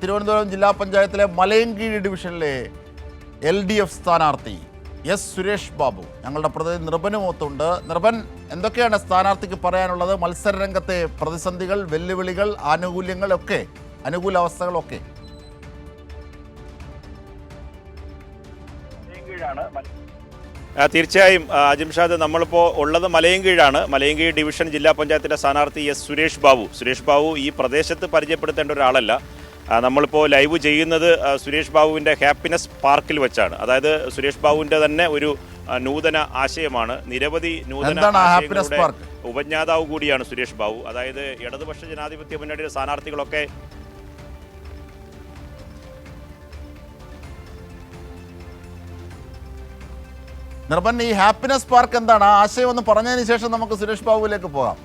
തിരുവനന്തപുരം ജില്ലാ പഞ്ചായത്തിലെ മലയൻകീഴ് ഡിവിഷനിലെ LDF സ്ഥാനാർത്ഥി എസ് സുരേഷ് ബാബു ഞങ്ങളുടെ പ്രതിനിധി നിർഭനുമൊത്തുണ്ട്. നിർഭൻ, എന്തൊക്കെയാണ് സ്ഥാനാർത്ഥിക്ക് പറയാനുള്ളത്? മത്സരരംഗത്തെ പ്രതിസന്ധികൾ, വെല്ലുവിളികൾ, ആനുകൂല്യങ്ങളൊക്കെ, അനുകൂലാവസ്ഥകളൊക്കെ. തീർച്ചയായും അജിംഷാദ്, നമ്മളിപ്പോൾ ഉള്ളത് മലയൻകീഴാണ്. മലയൻകീഴ് ഡിവിഷൻ ജില്ലാ പഞ്ചായത്തിലെ സ്ഥാനാർത്ഥി എസ് സുരേഷ് ബാബു ഈ പ്രദേശത്ത് പരിചയപ്പെടുത്തേണ്ട ഒരാളല്ല. നമ്മളിപ്പോൾ ലൈവ് ചെയ്യുന്നത് സുരേഷ് ബാബുവിൻ്റെ ഹാപ്പിനെസ് പാർക്കിൽ വെച്ചാണ്. അതായത് സുരേഷ് ബാബുവിൻ്റെ തന്നെ ഒരു നൂതന ആശയമാണ്. നിരവധി നൂതന ആശയങ്ങളുടെ ഉപജ്ഞാതാവ് കൂടിയാണ് സുരേഷ് ബാബു. അതായത് ഇടതുപക്ഷ ജനാധിപത്യ മുന്നണിയുടെ സ്ഥാനാർത്ഥികളൊക്കെ നിർഭൻ, ഈ ഹാപ്പിനെസ് പാർക്ക് എന്താണ്? ആ ആശയം ഒന്ന് പറഞ്ഞതിന് ശേഷം നമുക്ക് സുരേഷ് ബാബുവിലേക്ക് പോകാം.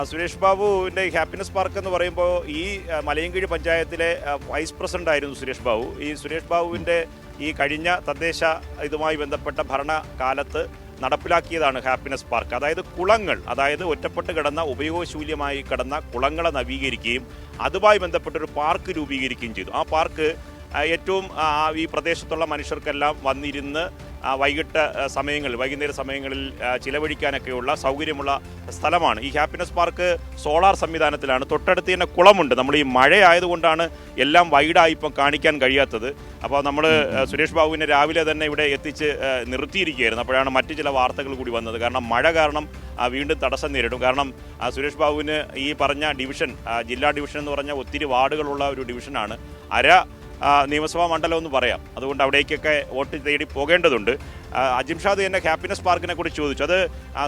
സുരേഷ് ബാബുവിൻ്റെ ഹാപ്പിനെസ് പാർക്ക് എന്ന് പറയുമ്പോൾ ഈ മലയൻകീഴ് പഞ്ചായത്തിലെ വൈസ് പ്രസിഡന്റ് ആയിരുന്നു സുരേഷ് ബാബു. ഈ സുരേഷ് ബാബുവിൻ്റെ ഈ കഴിഞ്ഞ തദ്ദേശ ഇതുമായി ബന്ധപ്പെട്ട ഭരണകാലത്ത് നടപ്പിലാക്കിയതാണ് ഹാപ്പിനെസ് പാർക്ക്. അതായത് കുളങ്ങൾ, അതായത് ഒറ്റപ്പെട്ട് കിടന്ന ഉപയോഗശൂന്യമായി കിടന്ന കുളങ്ങളെ നവീകരിക്കുകയും അതുമായി ബന്ധപ്പെട്ടൊരു പാർക്ക് രൂപീകരിക്കുകയും ചെയ്തു. ആ പാർക്ക് ഏറ്റവും ഈ പ്രദേശത്തുള്ള മനുഷ്യർക്കെല്ലാം വന്നിരുന്ന് വൈകുന്നേര സമയങ്ങളിൽ ചിലവഴിക്കാനൊക്കെയുള്ള സൗകര്യമുള്ള സ്ഥലമാണ്. ഈ ഹാപ്പിനെസ് പാർക്ക് സോളാർ സംവിധാനത്തിലാണ്. തൊട്ടടുത്ത് തന്നെ കുളമുണ്ട്. നമ്മൾ ഈ മഴ ആയതുകൊണ്ടാണ് എല്ലാം വൈഡായി ഇപ്പം കാണിക്കാൻ കഴിയാത്തത്. അപ്പോൾ നമ്മൾ സുരേഷ് ബാബുവിനെ രാവിലെ തന്നെ ഇവിടെ എത്തിച്ച് നിർത്തിയിരിക്കുകയായിരുന്നു. അപ്പോഴാണ് മറ്റു ചില വാർത്തകൾ കൂടി വന്നത്. കാരണം മഴ കാരണം വീണ്ടും തടസ്സം നേരിടും. കാരണം സുരേഷ് ബാബുവിന് ഈ പറഞ്ഞ ഡിവിഷൻ, ജില്ലാ ഡിവിഷൻ എന്ന് പറഞ്ഞാൽ ഒത്തിരി വാർഡുകളുള്ള ഒരു ഡിവിഷനാണ്. നിയമസഭാ മണ്ഡലം എന്ന് പറയാം. അതുകൊണ്ട് അവിടേക്കൊക്കെ വോട്ട് തേടി പോകേണ്ടതുണ്ട്. അജിംഷാദ് തന്നെ ഹാപ്പിനെസ് പാർക്കിനെ കുറിച്ച് ചോദിച്ചു. അത്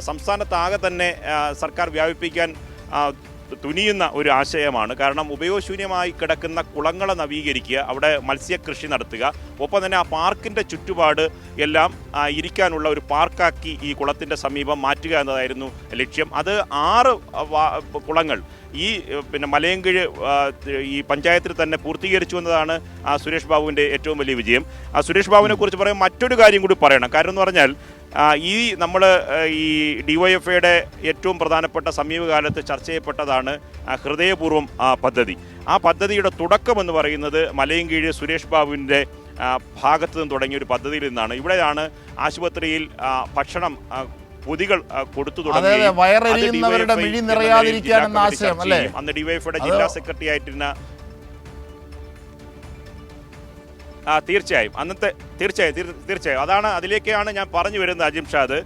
സംസ്ഥാനത്താകെ തന്നെ സർക്കാർ വ്യാപിപ്പിക്കാൻ തുനിയുന്ന ഒരു ആശയമാണ്. കാരണം ഉപയോഗശൂന്യമായി കിടക്കുന്ന കുളങ്ങളെ നവീകരിക്കുക, അവിടെ മത്സ്യകൃഷി നടത്തുക, ഒപ്പം തന്നെ ആ പാർക്കിൻ്റെ ചുറ്റുപാട് എല്ലാം ഇരിക്കാനുള്ള ഒരു പാർക്കാക്കി ഈ കുളത്തിൻ്റെ സമീപം മാറ്റുക എന്നതായിരുന്നു ലക്ഷ്യം. അത് 6 കുളങ്ങൾ ഈ മലയൻകീഴ് ഈ പഞ്ചായത്തിൽ തന്നെ പൂർത്തീകരിച്ചു എന്നതാണ് സുരേഷ് ബാബുവിൻ്റെ ഏറ്റവും വലിയ വിജയം. സുരേഷ് ബാബുവിനെ കുറിച്ച് പറയുമ്പോൾ മറ്റൊരു കാര്യം കൂടി പറയണം. കാരണം എന്ന് പറഞ്ഞാൽ നമ്മൾ ഈ DYFIയുടെ ഏറ്റവും പ്രധാനപ്പെട്ട സമീപകാലത്ത് ചർച്ച ചെയ്യപ്പെട്ടതാണ് ഹൃദയപൂർവ്വം പദ്ധതി. ആ പദ്ധതിയുടെ തുടക്കമെന്ന് പറയുന്നത് മലയൻകീഴ് സുരേഷ് ബാബുവിൻ്റെ ഭാഗത്തു നിന്ന് തുടങ്ങിയ ഒരു പദ്ധതിയിൽ നിന്നാണ്. ഇവിടെയാണ് ആശുപത്രിയിൽ ഭക്ഷണം പൊതികൾ കൊടുത്തു തുടങ്ങി. അന്ന് DYFIയുടെ ജില്ലാ സെക്രട്ടറി ആയിട്ടിരുന്ന തീർച്ചയായും അതാണ്, അതിലേക്കാണ് ഞാൻ പറഞ്ഞു വരുന്നത് അജിംഷാദ്.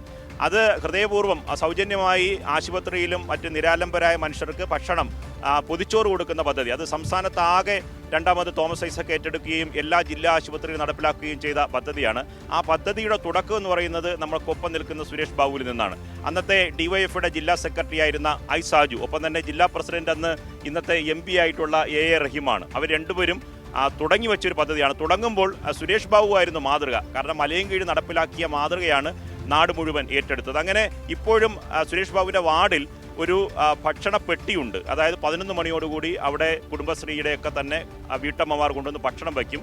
അത് ഹൃദയപൂർവ്വം സൗജന്യമായി ആശുപത്രിയിലും മറ്റ് നിരാലംബരായ മനുഷ്യർക്ക് ഭക്ഷണം പൊതിച്ചോറ് കൊടുക്കുന്ന പദ്ധതി, അത് സംസ്ഥാനത്താകെ രണ്ടാമത് തോമസ് ഐസക് ഏറ്റെടുക്കുകയും എല്ലാ ജില്ലാ ആശുപത്രിയിലും നടപ്പിലാക്കുകയും ചെയ്ത പദ്ധതിയാണ്. ആ പദ്ധതിയുടെ തുടക്കം എന്ന് പറയുന്നത് നമ്മൾക്കൊപ്പം നിൽക്കുന്ന സുരേഷ് ബാബുവിൽ നിന്നാണ്. അന്നത്തെ DYFIയുടെ ജില്ലാ സെക്രട്ടറി ആയിരുന്ന ഐ സാജു, ഒപ്പം തന്നെ ജില്ലാ പ്രസിഡന്റ് അന്ന് ഇന്നത്തെ MP ആയിട്ടുള്ള AA റഹീമാണ്. അവർ രണ്ടുപേരും തുടങ്ങി വെച്ചൊരു പദ്ധതിയാണ്. തുടങ്ങുമ്പോൾ സുരേഷ് ബാബു ആയിരുന്നു മാതൃക. കാരണം മലയൻകീഴ് നടപ്പിലാക്കിയ മാതൃകയാണ് നാട് മുഴുവൻ ഏറ്റെടുത്തത്. അങ്ങനെ ഇപ്പോഴും സുരേഷ് ബാബുവിൻ്റെ വാർഡിൽ ഒരു ഭക്ഷണ പെട്ടിയുണ്ട്. അതായത് 11 മണിയോടുകൂടി അവിടെ കുടുംബശ്രീയുടെയൊക്കെ തന്നെ വീട്ടമ്മമാർ കൊണ്ടുവന്ന് ഭക്ഷണം വയ്ക്കും.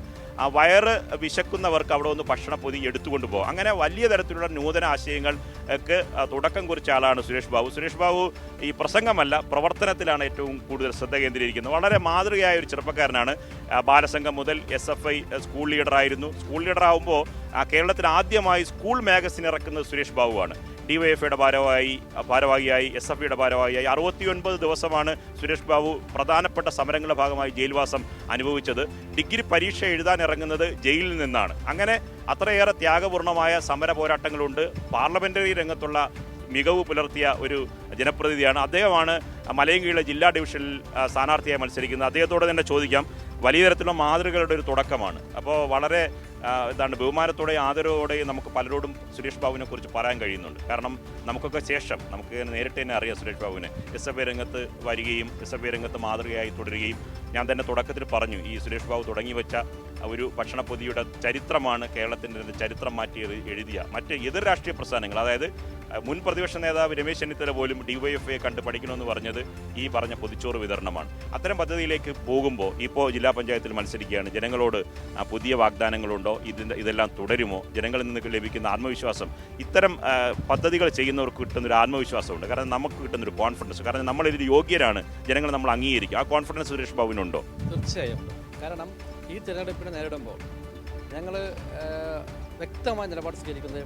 വയറ് വിശക്കുന്നവർക്ക് അവിടെ ഒന്ന് ഭക്ഷണ പൊതി എടുത്തുകൊണ്ട് പോകും. അങ്ങനെ വലിയ തരത്തിലുള്ള നൂതന ആശയങ്ങൾക്ക് തുടക്കം കുറിച്ച ആളാണ് സുരേഷ് ബാബു. സുരേഷ് ബാബു ഈ പ്രസംഗമല്ല, പ്രവർത്തനത്തിലാണ് ഏറ്റവും കൂടുതൽ ശ്രദ്ധ കേന്ദ്രീകരിക്കുന്നത്. വളരെ മാതൃകയായ ഒരു ചെറുപ്പക്കാരനാണ്. ബാലസംഘം മുതൽ SFI സ്കൂൾ ലീഡറായിരുന്നു. സ്കൂൾ ലീഡറാകുമ്പോൾ കേരളത്തിൽ ആദ്യമായി സ്കൂൾ മാഗസിൻ ഇറക്കുന്നത് സുരേഷ് ബാബുവാണ്. DYFIയുടെ ഭാരവാഹിയായി SFIയുടെ ഭാരവാഹിയായി 69 ദിവസമാണ് സുരേഷ് ബാബു പ്രധാനപ്പെട്ട സമരങ്ങളുടെ ഭാഗമായി ജയിൽവാസം അനുഭവിച്ചത്. ഡിഗ്രി പരീക്ഷ എഴുതാനിറങ്ങുന്നത് ജയിലിൽ നിന്നാണ്. അങ്ങനെ അത്രയേറെ ത്യാഗപൂർണമായ സമര പോരാട്ടങ്ങളുണ്ട്. പാർലമെൻ്ററി രംഗത്തുള്ള മികവ് പുലർത്തിയ ഒരു ജനപ്രതിനിധിയാണ്. അദ്ദേഹമാണ് മലയൻകീഴ് ജില്ലാ ഡിവിഷനിൽ സ്ഥാനാർത്ഥിയായി മത്സരിക്കുന്നത്. അദ്ദേഹത്തോട് തന്നെ ചോദിക്കാം, വലിയ തരത്തിലുള്ള മാതൃകകളുടെ ഒരു തുടക്കമാണ്. അപ്പോൾ വളരെ ബഹുമാനത്തോടെയും ആദരവോടെയും നമുക്ക് പലരോടും സുരേഷ് ബാബുവിനെ കുറിച്ച് പറയാൻ കഴിയുന്നുണ്ട്. കാരണം നമുക്കൊക്കെ ശേഷം നമുക്ക് നേരിട്ട് തന്നെ അറിയാം സുരേഷ് ബാബുവിനെ. SFI രംഗത്ത് വരികയും SFI രംഗത്ത് മാതൃകയായി തുടരുകയും, ഞാൻ തന്നെ തുടക്കത്തിൽ പറഞ്ഞു, ഈ സുരേഷ് ബാബു തുടങ്ങി വെച്ച ഒരു ഭക്ഷണ പൊതിയുടെ ചരിത്രമാണ് കേരളത്തിൻ്റെ ചരിത്രം മാറ്റി എഴുതിയ മറ്റ് എതിർ രാഷ്ട്രീയ പ്രസ്ഥാനങ്ങൾ, അതായത് മുൻ പ്രതിപക്ഷ നേതാവ് രമേശ് ചെന്നിത്തല പോലും DYFI കണ്ട് പഠിക്കണമെന്ന് പറഞ്ഞത് ഈ പറഞ്ഞ പൊതിച്ചോറ് വിതരണമാണ്. അത്തരം പദ്ധതിയിലേക്ക് പോകുമ്പോൾ ഇപ്പോൾ ജില്ലാ പഞ്ചായത്തിൽ മത്സരിക്കുകയാണ്. ജനങ്ങളോട് പുതിയ വാഗ്ദാനങ്ങളുണ്ടോ, ഇതെല്ലാം തുടരുമോ, ജനങ്ങളിൽ നിന്ന് ലഭിക്കുന്ന ആത്മവിശ്വാസം, ഇത്തരം പദ്ധതികൾ ചെയ്യുന്നവർക്ക് കിട്ടുന്നൊരു ആത്മവിശ്വാസമുണ്ട്. കാരണം നമുക്ക് കിട്ടുന്നൊരു കോൺഫിഡൻസ്, കാരണം നമ്മളിതിൽ യോഗ്യരാണ്, ജനങ്ങൾ നമ്മൾ അംഗീകരിക്കും. ആ കോൺഫിഡൻസ് സുരേഷ് ബാബുവിനുണ്ടോ? തീർച്ചയായും. കാരണം ഈ തിരഞ്ഞെടുപ്പിനെ നേരിടുമ്പോൾ ഞങ്ങൾ വ്യക്തമായ നിലപാട് സ്വീകരിക്കുന്നത്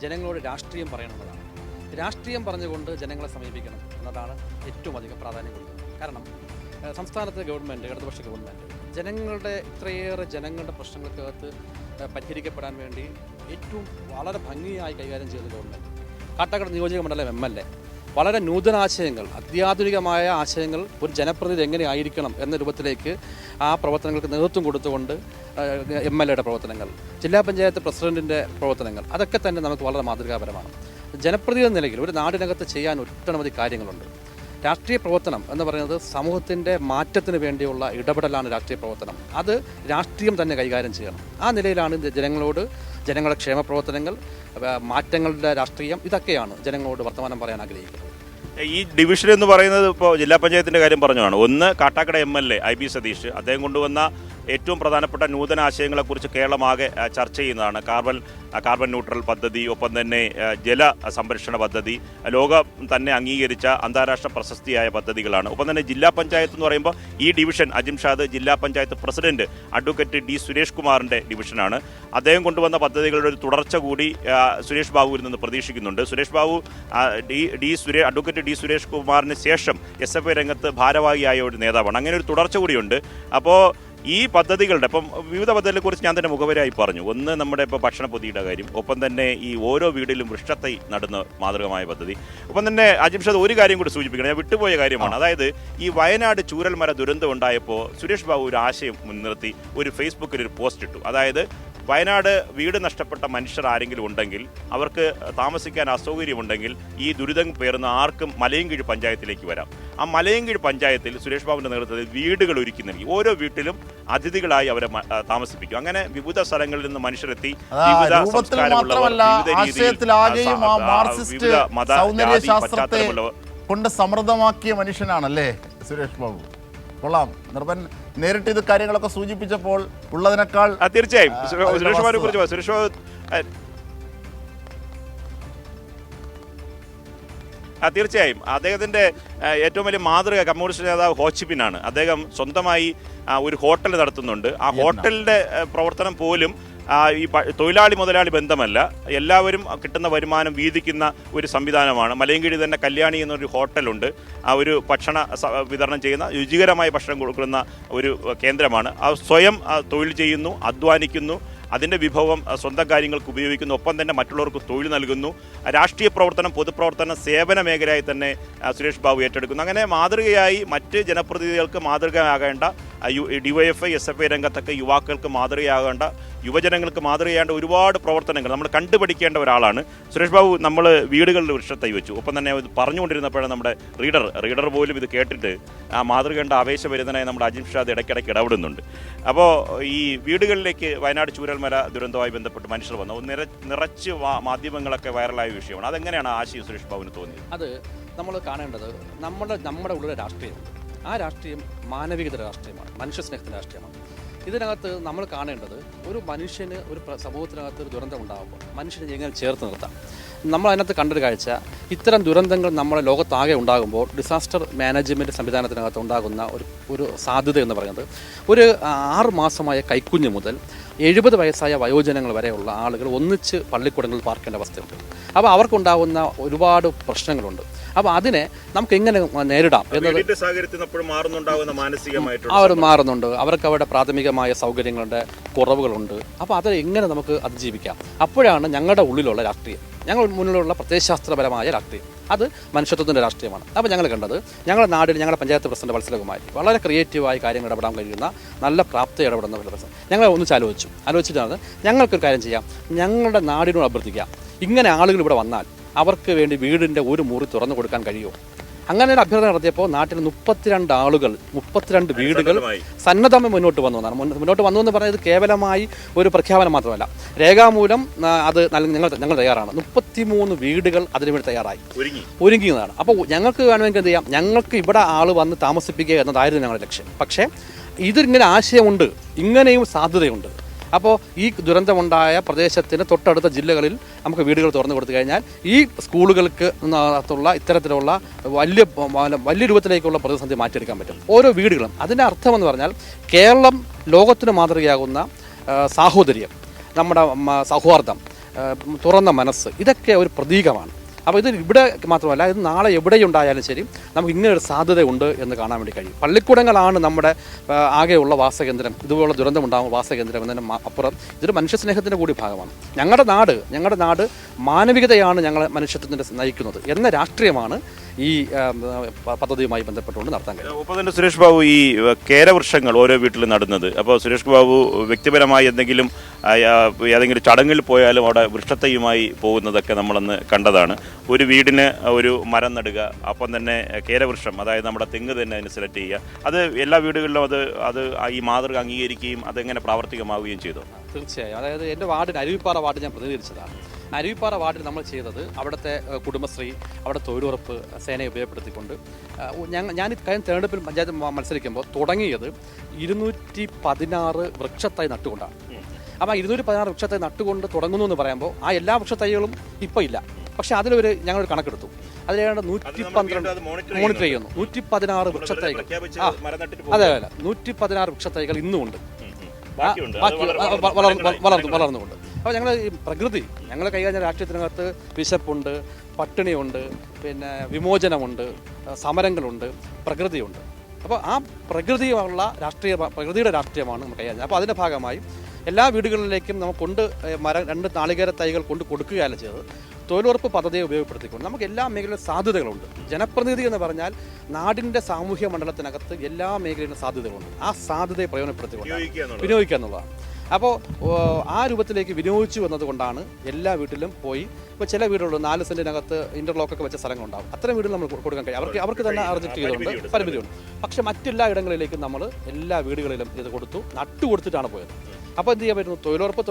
ജനങ്ങളോട് രാഷ്ട്രീയം പറയണമെന്നതാണ്. രാഷ്ട്രീയം പറഞ്ഞുകൊണ്ട് ജനങ്ങളെ സമീപിക്കണം എന്നതാണ് ഏറ്റവും അധികം പ്രാധാന്യം കൊടുക്കുന്നത്. കാരണം സംസ്ഥാനത്തെ ഗവൺമെൻറ്, ഇടതുപക്ഷ ഗവൺമെൻറ് ഇത്രയേറെ ജനങ്ങളുടെ പ്രശ്നങ്ങൾക്കകത്ത് പരിഹരിക്കപ്പെടാൻ വേണ്ടി ഏറ്റവും വളരെ ഭംഗിയായി കൈകാര്യം ചെയ്യുന്ന ഗവൺമെൻറ്. കാട്ടാക്കട നിയോജക മണ്ഡലം MLA വളരെ നൂതനാശയങ്ങൾ, അത്യാധുനികമായ ആശയങ്ങൾ ഒരു ജനപ്രതിനിധി എങ്ങനെ ആയിരിക്കണം എന്ന രൂപത്തിലേക്ക് ആ പ്രവർത്തനങ്ങൾക്ക് നേതൃത്വം കൊടുത്തുകൊണ്ട് MLAയുടെ പ്രവർത്തനങ്ങൾ, ജില്ലാ പഞ്ചായത്ത് പ്രസിഡന്റിൻ്റെ പ്രവർത്തനങ്ങൾ, അതൊക്കെ തന്നെ നമുക്ക് വളരെ മാതൃകാപരമാണ്. ജനപ്രതിനിധി എന്ന നിലയിൽ ഒരു നാടിനകത്ത് ചെയ്യാൻ ഒട്ടനവധി കാര്യങ്ങളുണ്ട്. രാഷ്ട്രീയ പ്രവർത്തനം എന്ന് പറയുന്നത് സമൂഹത്തിൻ്റെ മാറ്റത്തിന് വേണ്ടിയുള്ള ഇടപെടലാണ് രാഷ്ട്രീയ പ്രവർത്തനം. അത് രാഷ്ട്രീയം തന്നെ കൈകാര്യം ചെയ്യണം. ആ നിലയിലാണ് ജനങ്ങളുടെ ക്ഷേമ പ്രവർത്തനങ്ങൾ, മാറ്റങ്ങളുടെ രാഷ്ട്രീയം, ഇതൊക്കെയാണ് ജനങ്ങളോട് വർത്തമാനം പറയാൻ ആഗ്രഹിക്കുന്നത്. ഈ ഡിവിഷൻ എന്ന് പറയുന്നത് ഇപ്പോൾ ജില്ലാ പഞ്ചായത്തിൻ്റെ കാര്യം പറഞ്ഞതാണ്. ഒന്ന്, കാട്ടാക്കട MLA IB സതീഷ് അദ്ദേഹം കൊണ്ടുവന്ന ഏറ്റവും പ്രധാനപ്പെട്ട നൂതന ആശയങ്ങളെക്കുറിച്ച് കേരളമാകെ ചർച്ച ചെയ്യുന്നതാണ്. കാർബൺ ന്യൂട്രൽ പദ്ധതി, ഒപ്പം തന്നെ ജല സംരക്ഷണ പദ്ധതി, ലോകം തന്നെ അംഗീകരിച്ച അന്താരാഷ്ട്ര പ്രശസ്തിയായ പദ്ധതികളാണ്. ഒപ്പം തന്നെ ജില്ലാ പഞ്ചായത്ത് എന്ന് പറയുമ്പോൾ ഈ ഡിവിഷൻ അജിംഷാദ് ജില്ലാ panchayat president advocate D Suresh കുമാറിൻ്റെ ഡിവിഷനാണ്. അദ്ദേഹം കൊണ്ടുവന്ന പദ്ധതികളുടെ ഒരു തുടർച്ച കൂടി സുരേഷ് ബാബുവിൽ നിന്ന് പ്രതീക്ഷിക്കുന്നുണ്ട്. സുരേഷ് ബാബു അഡ്വക്കേറ്റ് D സുരേഷ് കുമാറിന് ശേഷം SFI രംഗത്ത് ഭാരവാഹിയായ ഒരു നേതാവാണ്. അങ്ങനെ ഒരു തുടർച്ച കൂടിയുണ്ട്. അപ്പോൾ ഈ പദ്ധതികളുടെ ഇപ്പം വിവിധ പദ്ധതികളെക്കുറിച്ച് ഞാൻ തന്നെ മുഖവരായി പറഞ്ഞു. ഒന്ന്, നമ്മുടെ ഇപ്പോൾ ഭക്ഷണപ്പൊതിയുടെ കാര്യം, ഒപ്പം തന്നെ ഈ ഓരോ വീടിലും വൃക്ഷത്തൈ നടുന്ന മാതൃകമായ പദ്ധതി. ഒപ്പം തന്നെ അജിംഷാദ് ഒരു കാര്യം കൂടി സൂചിപ്പിക്കണം, ഞാൻ വിട്ടുപോയ കാര്യമാണ്. അതായത് ഈ വയനാട് ചൂരൽമല ദുരന്തം ഉണ്ടായപ്പോൾ സുരേഷ് ബാബു ഒരു ആശയം മുൻനിർത്തി ഒരു ഫേസ്ബുക്കിൽ ഒരു പോസ്റ്റ് ഇട്ടു. അതായത് വയനാട് വീട് നഷ്ടപ്പെട്ട മനുഷ്യർ ആരെങ്കിലും ഉണ്ടെങ്കിൽ, അവർക്ക് താമസിക്കാൻ അസൗകര്യമുണ്ടെങ്കിൽ ഈ ദുരിതം പേറുന്ന ആർക്കും മലയൻകീഴ് പഞ്ചായത്തിലേക്ക് വരാം. ആ മലയൻകീഴ് പഞ്ചായത്തിൽ സുരേഷ് ബാബുവിൻ്റെ നേതൃത്വത്തിൽ വീടുകൾ ഒരുക്കി നൽകി ഓരോ വീട്ടിലും അതിഥികളായി അവരെ താമസിപ്പിക്കും. അങ്ങനെ വിവിധ സ്ഥലങ്ങളിൽ നിന്ന് മനുഷ്യരെത്തി വിവിധ സംസ്കാരമുള്ളവർ, കൊണ്ട് സമൃദ്ധമാക്കിയ മനുഷ്യനാണല്ലേ സുരേഷ് ബാബു. കൊള്ളാം. നിർഭൻ നേരിട്ട് ഇത് കാര്യങ്ങളൊക്കെ സൂചിപ്പിച്ചപ്പോൾ ഉള്ളതിനേക്കാൾ തീർച്ചയായും സുരേഷ് ബാബുവിനെ കുറിച്ച് സുരേഷ് ബാബു തീർച്ചയായും അദ്ദേഹത്തിൻ്റെ ഏറ്റവും വലിയ മാതൃക കമ്മ്യൂണിസ്റ്റ് നേതാവ് ഹോച്ചിമിനാണ്. അദ്ദേഹം സ്വന്തമായി ഒരു ഹോട്ടൽ നടത്തുന്നുണ്ട്. ആ ഹോട്ടലിൻ്റെ പ്രവർത്തനം പോലും ഈ തൊഴിലാളി മുതലാളി ബന്ധമല്ല, എല്ലാവരും കിട്ടുന്ന വരുമാനം വീതിക്കുന്ന ഒരു സംവിധാനമാണ്. മലയൻകീഴ് തന്നെ കല്യാണി എന്നൊരു ഹോട്ടലുണ്ട്. ആ ഒരു ഭക്ഷണ വിതരണം ചെയ്യുന്ന, രുചികരമായ ഭക്ഷണം കൊടുക്കുന്ന ഒരു കേന്ദ്രമാണ്. സ്വയം തൊഴിൽ ചെയ്യുന്നു, അധ്വാനിക്കുന്നു, അതിൻ്റെ വിഭവം സ്വന്തം കാര്യങ്ങൾക്ക് ഉപയോഗിക്കുന്നു, ഒപ്പം തന്നെ മറ്റുള്ളവർക്ക് തൊഴിൽ നൽകുന്നു. രാഷ്ട്രീയ പ്രവർത്തനം, പൊതുപ്രവർത്തനം, സേവന മേഖലയായി തന്നെ സുരേഷ് ബാബു ഏറ്റെടുക്കുന്നു. അങ്ങനെ മാതൃകയായി മറ്റ് ജനപ്രതിനിധികൾക്ക് മാതൃകയാകേണ്ട, DYFI SFI രംഗത്തൊക്കെ യുവാക്കൾക്ക് മാതൃകയാകേണ്ട, യുവജനങ്ങൾക്ക് മാതൃകയാകേണ്ട ഒരുപാട് പ്രവർത്തനങ്ങൾ നമ്മൾ കണ്ടുപഠിക്കേണ്ട ഒരാളാണ് സുരേഷ് ബാബു. നമ്മൾ വീടുകളിൽ വൃക്ഷത്തൈ വെച്ചു. ഒപ്പം തന്നെ പറഞ്ഞുകൊണ്ടിരുന്നപ്പോഴാണ് നമ്മുടെ റീഡർ പോലും ഇത് കേട്ടിട്ട് ആ മാതൃകേണ്ട ആവേശഭരിതനായി നമ്മുടെ അജിംഷാദ് ഇടയ്ക്കിടയ്ക്ക് ഇടപെടുന്നുണ്ട്. അപ്പോൾ ഈ വീടുകളിലേക്ക് വയനാട് ചൂരൽമല ദുരന്തവുമായി ബന്ധപ്പെട്ട് മനുഷ്യർ വന്നു നിറച്ച് മാധ്യമങ്ങളൊക്കെ വൈറലായ വിഷയമാണ്. അതെങ്ങനെയാണ് ആശയം സുരേഷ് ബാബുവിന് തോന്നിയത്? അത് നമ്മൾ കാണേണ്ടത് നമ്മുടെ ഉള്ളിലെ രാഷ്ട്രീയമാണ്. ആ രാഷ്ട്രീയം മാനവികത രാഷ്ട്രീയമാണ്, മനുഷ്യസ്നേഹത്തിൻ്റെ രാഷ്ട്രീയമാണ്. ഇതിനകത്ത് നമ്മൾ കാണേണ്ടത് ഒരു മനുഷ്യന്, ഒരു സമൂഹത്തിനകത്ത് ഒരു ദുരന്തം ഉണ്ടാകുമ്പോൾ മനുഷ്യനെ എങ്ങനെ ചേർത്ത് നിർത്താം. നമ്മൾ അതിനകത്ത് കണ്ടൊരു കാഴ്ച, ഇത്തരം ദുരന്തങ്ങൾ നമ്മുടെ ലോകത്താകെ ഉണ്ടാകുമ്പോൾ ഡിസാസ്റ്റർ മാനേജ്മെൻറ്റ് സംവിധാനത്തിനകത്ത് ഉണ്ടാകുന്ന ഒരു സാധ്യത എന്ന് പറയുന്നത്, ഒരു 6 മാസമായ കൈക്കുഞ്ഞ് മുതൽ 70 വയസ്സായ വയോജനങ്ങൾ വരെയുള്ള ആളുകൾ ഒന്നിച്ച് പള്ളിക്കൂടങ്ങളിൽ പാർക്കേണ്ട അവസ്ഥയുണ്ട്. അപ്പോൾ അവർക്കുണ്ടാകുന്ന ഒരുപാട് പ്രശ്നങ്ങളുണ്ട്. അപ്പോൾ അതിനെ നമുക്ക് എങ്ങനെ നേരിടാം എന്നത് അവർ മാറുന്നുണ്ട്. അവർക്ക് അവരുടെ പ്രാഥമികമായ സൗകര്യങ്ങളുടെ കുറവുകളുണ്ട്. അപ്പോൾ അത് എങ്ങനെ നമുക്ക് അതിജീവിക്കാം? അപ്പോഴാണ് ഞങ്ങളുടെ ഉള്ളിലുള്ള രാഷ്ട്രീയം, ഞങ്ങൾ മുന്നിലുള്ള പ്രത്യയശാസ്ത്രപരമായ രാഷ്ട്രീയം, അത് മനുഷ്യത്വത്തിൻ്റെ രാഷ്ട്രീയമാണ്. അപ്പോൾ ഞങ്ങൾ കണ്ടത്, ഞങ്ങളുടെ നാടിൽ ഞങ്ങളുടെ പഞ്ചായത്ത് പ്രസിഡന്റ് വത്സലകുമാരി വളരെ ക്രിയേറ്റീവായി കാര്യങ്ങൾ ഇടപെടാൻ കഴിയുന്ന, നല്ല പ്രാപ്തി ഇടപെടുന്ന ഒരു പ്രസിഡന്റ്. ഞങ്ങൾ ഒന്നിച്ച് ആലോചിച്ചിട്ടാണ് ഞങ്ങൾക്കൊരു കാര്യം ചെയ്യാം, ഞങ്ങളുടെ നാടിനോട് അഭ്യർത്ഥിക്കാം, ഇങ്ങനെ ആളുകൾ ഇവിടെ വന്നാൽ അവർക്ക് വേണ്ടി വീടിൻ്റെ ഒരു മുറി തുറന്നു കൊടുക്കാൻ കഴിയുമോ? അങ്ങനെ ഒരു അഭ്യർത്ഥന നടത്തിയപ്പോൾ നാട്ടിൽ 32 ആളുകൾ 32 വീടുകൾ സന്നദ്ധമായി മുന്നോട്ട് വന്നതാണ്. മുന്നോട്ട് വന്നു എന്ന് പറയുന്നത് കേവലമായി ഒരു പ്രഖ്യാപനം മാത്രമല്ല, രേഖാമൂലം അത് ഞങ്ങൾ തയ്യാറാണ്. 33 വീടുകൾ അതിനുവേണ്ടി തയ്യാറായി ഒരുങ്ങിയതാണ്. അപ്പോൾ ഞങ്ങൾക്ക് വേണമെങ്കിൽ എന്ത് ചെയ്യാം, ഞങ്ങൾക്ക് ഇവിടെ ആൾ വന്ന് താമസിപ്പിക്കുക എന്നതായിരുന്നു ഞങ്ങളുടെ ലക്ഷ്യം. പക്ഷേ ഇതിങ്ങനെ ആശയമുണ്ട്, ഇങ്ങനെയും സാധ്യതയുണ്ട്. അപ്പോൾ ഈ ദുരന്തമുണ്ടായ പ്രദേശത്തിന് തൊട്ടടുത്ത ജില്ലകളിൽ നമുക്ക് വീടുകൾ തുറന്നു കൊടുത്തു കഴിഞ്ഞാൽ ഈ സ്കൂളുകൾക്ക് ഇത്തരത്തിലുള്ള വലിയ രൂപത്തിലേക്കുള്ള പ്രതിസന്ധി മാറ്റിയെടുക്കാൻ പറ്റും. ഓരോ വീടുകളും അതിൻ്റെ അർത്ഥമെന്ന് പറഞ്ഞാൽ കേരളം ലോകത്തിന് മാതൃകയാകുന്ന സാഹോദര്യം, നമ്മുടെ സൗഹാർദ്ദം, തുറന്ന മനസ്സ്, ഇതൊക്കെ ഒരു പ്രതീകമാണ്. അപ്പോൾ ഇത് ഇവിടെ മാത്രമല്ല, ഇത് നാളെ എവിടെയുണ്ടായാലും ശരി നമുക്ക് ഇങ്ങനെ ഒരു സാധ്യതയുണ്ട് എന്ന് കാണാൻ വേണ്ടി കഴിയും. പള്ളിക്കൂടങ്ങളാണ് നമ്മുടെ ആകെയുള്ള വാസകേന്ദ്രം, ഇതുപോലുള്ള ദുരന്തമുണ്ടാകുന്ന വാസകേന്ദ്രം എന്നതിന് അപ്പുറം ഇതൊരു മനുഷ്യസ്നേഹത്തിൻ്റെ കൂടി ഭാഗമാണ്. ഞങ്ങളുടെ നാട് മാനവികതയാണ് ഞങ്ങളെ മനുഷ്യത്വത്തിൻ്റെ നയിക്കുന്നത് എന്ന രാഷ്ട്രീയമാണ് ഈ പദ്ധതിയുമായി ബന്ധപ്പെട്ടുകൊണ്ട് നടത്താൻ കഴിയും. ഒപ്പം തന്നെ സുരേഷ് ബാബു, ഈ കേരവൃക്ഷങ്ങൾ ഓരോ വീട്ടിലും നടുന്നത്, അപ്പോൾ സുരേഷ് ബാബു വ്യക്തിപരമായി ഏതെങ്കിലും ചടങ്ങിൽ പോയാലും അവിടെ വൃക്ഷത്തൈയുമായി പോകുന്നതൊക്കെ നമ്മളന്ന് കണ്ടതാണ്. ഒരു വീടിന് ഒരു മരം നടുക, അപ്പം തന്നെ കേരവൃക്ഷം, അതായത് നമ്മുടെ തെങ്ങ് തന്നെ അതിന് സെലക്ട് ചെയ്യുക, അത് എല്ലാ വീടുകളിലും അത് ഈ മാതൃക അംഗീകരിക്കുകയും അതെങ്ങനെ പ്രാവർത്തികമാവുകയും ചെയ്തു. തീർച്ചയായും. അതായത് എൻ്റെ വാർഡിന് അരുവിപ്പാറ വാർഡ് ഞാൻ പ്രതിനിധീകരിച്ചതാണ്. അരുവിപ്പാറ വാർഡിൽ നമ്മൾ ചെയ്തത് അവിടുത്തെ കുടുംബശ്രീ, അവിടെ തൊഴിലുറപ്പ് സേനയെ ഉപയോഗപ്പെടുത്തിക്കൊണ്ട് ഞാൻ കഴിഞ്ഞ തെരഞ്ഞെടുപ്പിൽ പഞ്ചായത്ത് മത്സരിക്കുമ്പോൾ തുടങ്ങിയത് 216 വൃക്ഷത്തൈ നട്ടുകൊണ്ടാണ്. അപ്പോൾ 216 വൃക്ഷത്തൈ നട്ടുകൊണ്ട് തുടങ്ങുന്നു എന്ന് പറയുമ്പോൾ ആ എല്ലാ വൃക്ഷത്തൈകളും ഇപ്പോൾ ഇല്ല. പക്ഷേ ഞങ്ങളൊരു കണക്കെടുത്തു, അതിലേതാണ്ട് 112 മോണിറ്റർ ചെയ്യുന്നു. 116 വൃക്ഷത്തൈകൾ, അതെ 116 വൃക്ഷത്തൈകൾ ഇന്നുമുണ്ട്, വളർന്നുകൊണ്ട്. അപ്പോൾ ഞങ്ങൾ ഈ പ്രകൃതി, ഞങ്ങൾ കൈകാര്യം രാഷ്ട്രീയത്തിനകത്ത് വിശപ്പുണ്ട്, പട്ടിണിയുണ്ട്, പിന്നെ വിമോചനമുണ്ട്, സമരങ്ങളുണ്ട്, പ്രകൃതിയുണ്ട്. അപ്പോൾ ആ പ്രകൃതിയുള്ള പ്രകൃതിയുടെ രാഷ്ട്രീയമാണ് നമ്മൾ കൈകാര്യം. അപ്പോൾ അതിൻ്റെ ഭാഗമായി എല്ലാ വീടുകളിലേക്കും നമുക്ക് 2 നാളികേര തൈകൾ കൊണ്ട് കൊടുക്കുകയല്ല ചെയ്തത്. തൊഴിലുറപ്പ് പദ്ധതിയെ ഉപയോഗപ്പെടുത്തിക്കൊണ്ട് നമുക്ക് എല്ലാ മേഖലയിലും സാധ്യതകളുണ്ട്. ജനപ്രതിനിധി എന്ന് പറഞ്ഞാൽ നാടിൻ്റെ സാമൂഹ്യ മണ്ഡലത്തിനകത്ത് എല്ലാ മേഖലയിലും സാധ്യതകളുണ്ട്. ആ സാധ്യതയെ പ്രയോജനപ്പെടുത്തിക്കൊണ്ട് വിനിയോഗിക്കുക എന്നുള്ളതാണ്. അപ്പോൾ ആ രൂപത്തിലേക്ക് വിനിയോഗിച്ചു എന്നതുകൊണ്ടാണ് എല്ലാ വീട്ടിലും പോയി. ഇപ്പോൾ ചില വീടുകൾ 4 സെൻറ്റിനകത്ത് ഇൻ്റർലോക്കൊക്കെ വെച്ച സ്ഥലങ്ങളുണ്ടാകും. അത്തരം വീടുകൾ നമ്മൾ കൊടുക്കാൻ കഴിയും. അവർക്ക് തന്നെ റിജക്ട് ചെയ്തുകൊണ്ട് പരിമിതിയുണ്ട്. പക്ഷേ മറ്റെല്ലാ ഇടങ്ങളിലേക്കും നമ്മൾ എല്ലാ വീടുകളിലും ഇത് കൊടുത്തു, നട്ടുകൊടുത്തിട്ടാണ് പോയത്. അപ്പോൾ എന്ത് ചെയ്യാൻ പറ്റുന്നു, തൊഴിലുറപ്പ്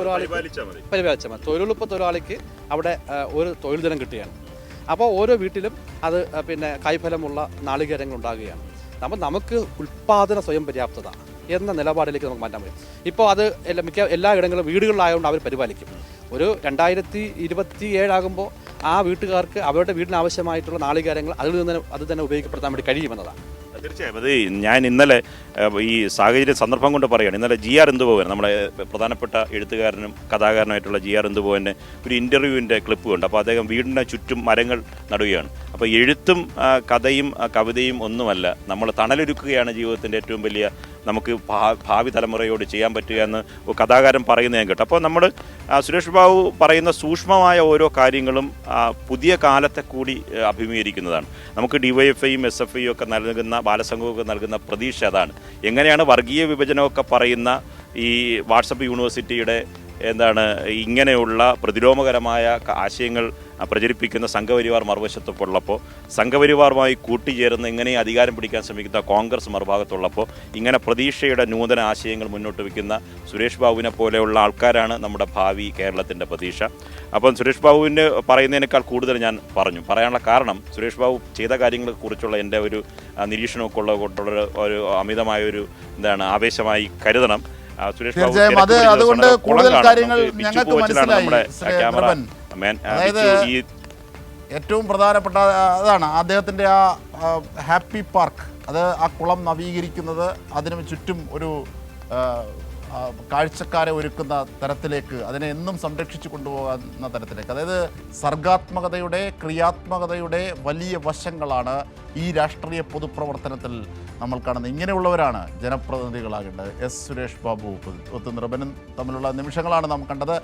പരിപാലിച്ചാൽ മതി. തൊഴിലുറപ്പ് തൊഴിലാളിക്ക് അവിടെ ഒരു തൊഴിൽ ദിനം കിട്ടുകയാണ്. അപ്പോൾ ഓരോ വീട്ടിലും അത് പിന്നെ കൈഫലമുള്ള നാളികേരങ്ങൾ ഉണ്ടാകുകയാണ്. നമുക്ക് ഉൽപ്പാദന സ്വയം പര്യാപ്തത എന്ന നിലപാടിലേക്ക് നമുക്ക് മാറ്റാൻ പറ്റും. ഇപ്പോൾ അത് എല്ലാ ഇടങ്ങളിലും വീടുകളിലായതുകൊണ്ട് അവർ പരിപാലിക്കും. ഒരു 2027 ആകുമ്പോൾ ആ വീട്ടുകാർക്ക് അവരുടെ വീടിന് ആവശ്യമായിട്ടുള്ള നാളികേരങ്ങൾ അത് തന്നെ ഉപയോഗപ്പെടുത്താൻ വേണ്ടി കഴിയുമെന്നതാണ്. തീർച്ചയായും. അത് ഞാൻ ഇന്നലെ ഈ സന്ദർഭം കൊണ്ട് പറയുകയാണ്. ഇന്നലെ GR ഇന്ദുഭവൻ, നമ്മുടെ പ്രധാനപ്പെട്ട എഴുത്തുകാരനും കഥാകാരനുമായിട്ടുള്ള GR ഇന്ദുഭവൻ്റെ ഒരു ഇൻ്റർവ്യൂവിൻ്റെ ക്ലിപ്പ് ഉണ്ട്. അപ്പോൾ അദ്ദേഹം വീടിന് ചുറ്റും മരങ്ങൾ നടുകയാണ്. അപ്പോൾ എഴുത്തും കഥയും കവിതയും ഒന്നുമല്ല, നമ്മൾ തണലൊരുക്കുകയാണ് ജീവിതത്തിൻ്റെ ഏറ്റവും വലിയ നമുക്ക് ഭാവി തലമുറയോട് ചെയ്യാൻ പറ്റുക എന്ന് കഥാകാരൻ പറയുന്നത് ഞാൻ കേട്ടു. അപ്പോൾ നമ്മൾ സുരേഷ് ബാബു പറയുന്ന സൂക്ഷ്മമായ ഓരോ കാര്യങ്ങളും പുതിയ കാലത്തെ കൂടി അഭിമുഖീകരിക്കുന്നതാണ്. നമുക്ക് DYFIയും SFIയും ഒക്കെ നൽകുന്ന, ബാലസംഘമൊക്കെ നൽകുന്ന പ്രതീക്ഷ അതാണ്. എങ്ങനെയാണ് വർഗീയ വിഭജനമൊക്കെ പറയുന്ന ഈ വാട്സപ്പ് യൂണിവേഴ്സിറ്റിയുടെ ഇങ്ങനെയുള്ള പ്രതിലോമകരമായ ആശയങ്ങൾ പ്രചരിപ്പിക്കുന്ന സംഘപരിവാർ മറുവശത്തുള്ളപ്പോൾ, സംഘപരിവാറുമായി കൂട്ടിച്ചേർന്ന് ഇങ്ങനെ അധികാരം പിടിക്കാൻ ശ്രമിക്കുന്ന കോൺഗ്രസ് മറുഭാഗത്തുള്ളപ്പോൾ, ഇങ്ങനെ പ്രതീക്ഷയുടെ നൂതന ആശയങ്ങൾ മുന്നോട്ട് വയ്ക്കുന്ന സുരേഷ് ബാബുവിനെ പോലെയുള്ള ആൾക്കാരാണ് നമ്മുടെ ഭാവി കേരളത്തിൻ്റെ പ്രതീക്ഷ. അപ്പം സുരേഷ് ബാബുവിൻ്റെ പറയുന്നതിനേക്കാൾ കൂടുതൽ ഞാൻ പറയാനുള്ള കാരണം, സുരേഷ് ബാബു ചെയ്ത കാര്യങ്ങളെക്കുറിച്ചുള്ള എൻ്റെ ഒരു നിരീക്ഷണമൊക്കെ ഉള്ള ഒരു അമിതമായൊരു ആവേശമായി കരുതണം. തീർച്ചയായും. അതുകൊണ്ട് കൂടുതൽ കാര്യങ്ങൾ ഞങ്ങൾക്ക് മനസ്സിലായി. അതായത് ഏറ്റവും പ്രധാനപ്പെട്ട അതാണ് അദ്ദേഹത്തിൻ്റെ ആ ഹാപ്പി പാർക്ക്, അത് ആ കുളം നവീകരിക്കുന്നത്, അതിന് ചുറ്റും ഒരു കാഴ്ചക്കാരെ ഒരുക്കുന്ന തരത്തിലേക്ക്, അതിനെ എന്നും സംരക്ഷിച്ചു കൊണ്ടുപോകുന്ന തരത്തിലേക്ക്, അതായത് സർഗാത്മകതയുടെ, ക്രിയാത്മകതയുടെ വലിയ വശങ്ങളാണ് ഈ രാഷ്ട്രീയ പൊതുപ്രവർത്തനത്തിൽ നമ്മൾ കാണുന്നത്. ഇങ്ങനെയുള്ളവരാണ് ജനപ്രതിനിധികളാകേണ്ടത്. സുരേഷ് ബാബു, നിർബനും തമ്മിലുള്ള നിമിഷങ്ങളാണ് നാം കണ്ടത്.